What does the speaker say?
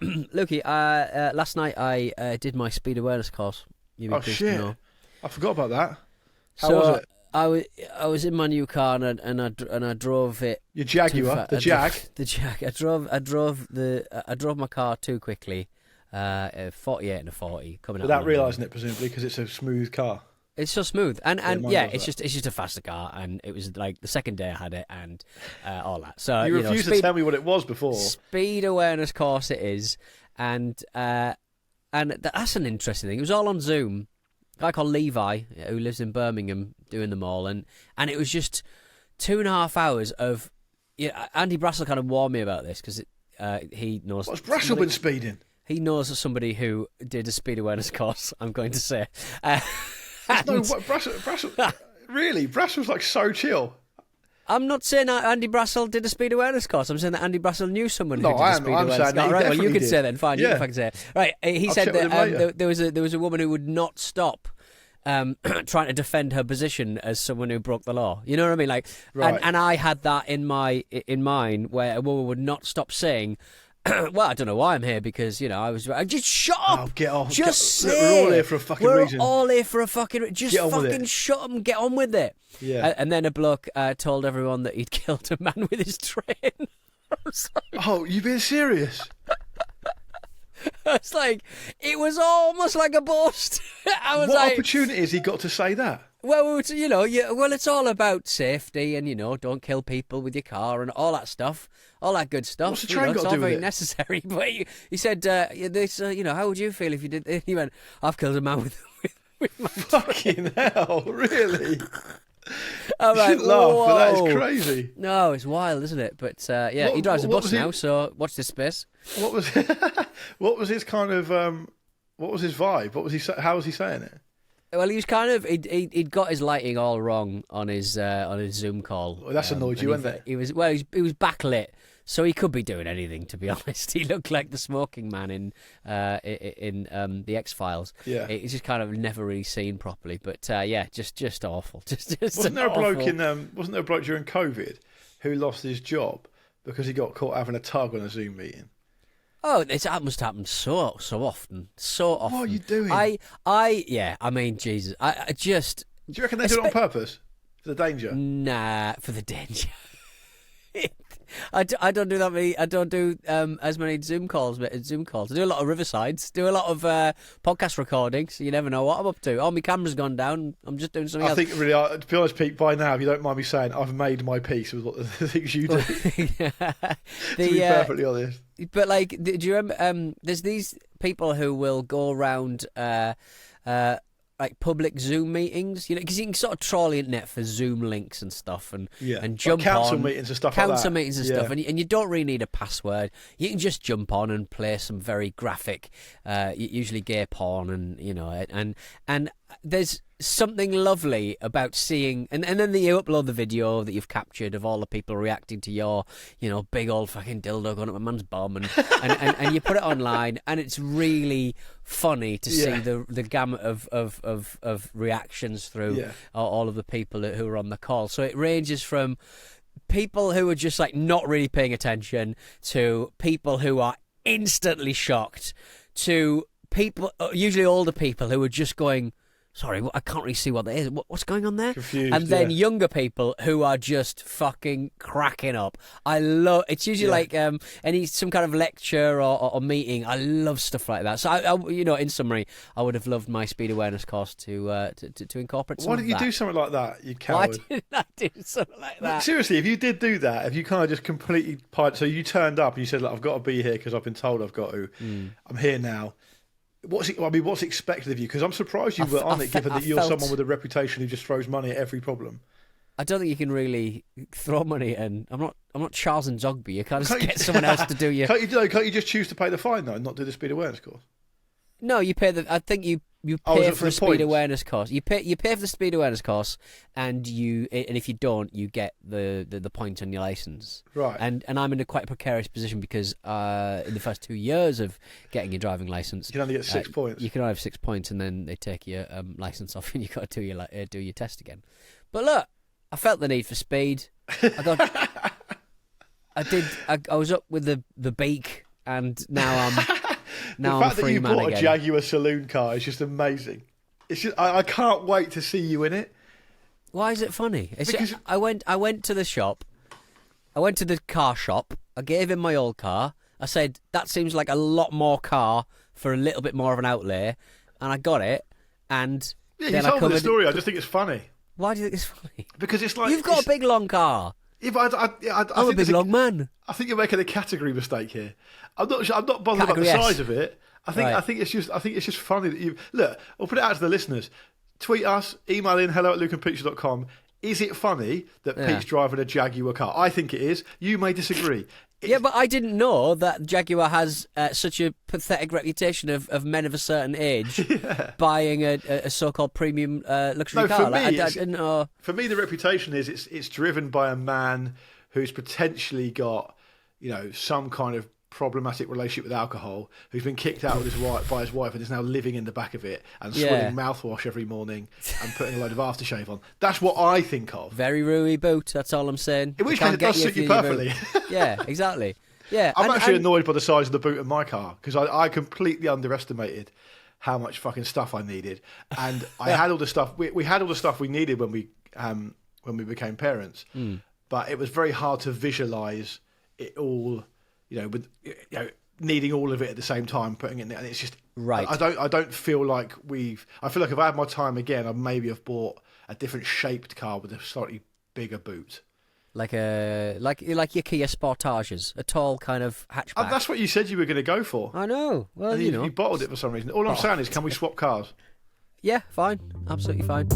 Lukey, last night I did my speed awareness course. You'd be Oh pleased to shit! know. I forgot about that. How So was it? I was in my new car and I drove it. Your Jaguar, the Jag. The Jag. I drove my car too quickly. 48 and a 40 coming out. Without realising it, presumably, because it's a smooth car. It's so smooth, and mine it's does just a faster car, and it was like the second day I had it, and all that. So You refused to tell me what it was before. Speed awareness course it is, and that's an interesting thing. It was all on Zoom. A guy called Levi, who lives in Birmingham, doing them all, and it was just 2.5 hours of. Andy Brassel kind of warned me about this because he knows. What's Brassel been speeding? He knows somebody who did a speed awareness course. I'm going to say. Brassel, really? Brassel's like so chill. I'm not saying that Andy Brassel did a speed awareness course. I'm saying that Andy Brassel knew someone who did a speed awareness course. Saying Right, well, you can did. say then. Fine, Yeah. you can say it. Right, he I'll said check with him that there was a woman who would not stop trying to defend her position as someone who broke the law. You know what I mean? Like, Right. and I had that in mind where a woman would not stop saying. Well, I don't know why I'm here because I just shut up. Oh, get off. Just Look, say we're all here for a fucking reason. We're all here for a fucking just Get on with fucking it. shut up and get on with it. Yeah. And then a bloke told everyone that he'd killed a man with his train. I was like, Oh, you being serious? it's like it was almost like a boast. I was What like, opportunity has he got to say that? well, it's all about safety and don't kill people with your car and all that stuff, all that good stuff. What's the train got it's to all do with very it? necessary. But he said, how would you feel if you did? He went, I've killed a man with my Fucking hell, really? I'm You like, shouldn't laugh, but that whoa. is crazy. No, it's wild, isn't it? But What- he drives a what bus was now, it? so watch this space. What was what was his kind of what was his vibe? What was he? How was he saying it? Well, he was kind of he'd got his lighting all wrong on his Zoom call. Well, that's annoyed you, and hasn't it? He was backlit, so he could be doing anything. To be honest, he looked like the smoking man in the X-Files. Yeah. He's just kind of never really seen properly. But just awful. Just Wasn't there a awful. bloke wasn't there a bloke during COVID who lost his job because he got caught having a tug on a Zoom meeting? Oh, that must happen so often. What are you doing? I mean, Jesus, I just Do you reckon they do it on purpose for the danger? nah for the danger. I don't do that many. I don't do as many Zoom calls. I do a lot of Riversides. Do a lot of podcast recordings. You never know what I'm up to. Oh, my camera's gone down. I'm just doing something I else. think really, to be honest, Pete, by now, if you don't mind me saying, I've made my peace with what the things you do. To be perfectly honest. But like, do you remember? There's these people who will go around like public Zoom meetings, because you can sort of trawl the internet for Zoom links and stuff, and jump like council on meetings and stuff like that. council meetings and Yeah. stuff, and you don't really need a password. You can just jump on and play some very graphic, usually gay porn, and there's something lovely about seeing, and then you upload the video that you've captured of all the people reacting to your, big old fucking dildo going up a man's bum, and you put it online, and it's really funny to see the gamut of reactions through all of the people who are on the call. So it ranges from people who are just like not really paying attention to people who are instantly shocked to people, usually older people, who are just going, sorry, I can't really see what that is. What's going on there? Confused, and then younger people who are just fucking cracking up. I love. It's usually like some kind of lecture or meeting. I love stuff like that. So I in summary, I would have loved my speed awareness course to incorporate. Why didn't you do something like that, you Why coward? didn't I do something like that? Seriously, if you did do that, if you kind of just completely so you turned up and you said, "Look, I've got to be here because I've been told I've got to. I'm here now." What's expected of you? Because I'm surprised you were on it, given that you're someone with a reputation who just throws money at every problem. I don't think you can really throw money, and I'm not Charles and Zogby. You can't just get someone else to do your. Can't you just choose to pay the fine though, and not do the speed awareness course? No, you pay I think you is pay it for for a the speed points? awareness course. You pay for the speed awareness course, and if you don't, you get the point on your license. Right. And I'm in a quite precarious position because in the first 2 years of getting your driving license, You can only get 6 points. You can only have 6 points, and then they take your license off, and you got to do your test again. But look, I felt the need for speed. I was up with the beak and now I'm The I'm a fact that free you man bought again. a Jaguar saloon car is just amazing. It's just, I can't wait to see you in it. Why is it funny? Because- I went to the shop. I went to the car shop. I gave him my old car. I said, that seems like a lot more car for a little bit more of an outlay. And I got it. And Yeah, then you I told me the covered... story. I just think it's funny. Why do you think it's funny? Because it's like... You've got a big, long car. Yeah, but I I'm a think big, long man. I think you're making a category mistake here. I'm not bothered Category about the S. size of it. Right. I think it's just funny that you look. I'll put it out to the listeners. Tweet us, email in hello@lukeandpeach.com. Is it funny that Pete's driving a Jaguar car? I think it is. You may disagree. Yeah, but I didn't know that Jaguar has such a pathetic reputation of men of a certain age buying a so-called premium luxury car. For me, I didn't know. For me, the reputation is it's driven by a man who's potentially got, some kind of problematic relationship with alcohol, who's been kicked out with by his wife and is now living in the back of it and swilling mouthwash every morning and putting a load of aftershave on. That's what I think of. Very rooey boot, that's all I'm saying. In which case it does suit you perfectly. Yeah, exactly. Yeah, I'm actually annoyed by the size of the boot of my car because I completely underestimated how much fucking stuff I needed, and I had all the stuff. We had all the stuff we needed when we became parents, but it was very hard to visualize it all. With needing all of it at the same time, putting it in there, and it's just right. I don't feel like I feel like if I had my time again, I'd maybe have bought a different shaped car with a slightly bigger boot. Like your Kia Sportages, a tall kind of hatchback. That's what you said you were going to go for. I know. Well, and you bottled it for some reason. All I'm saying is, can we swap cars? Yeah, fine. Absolutely fine.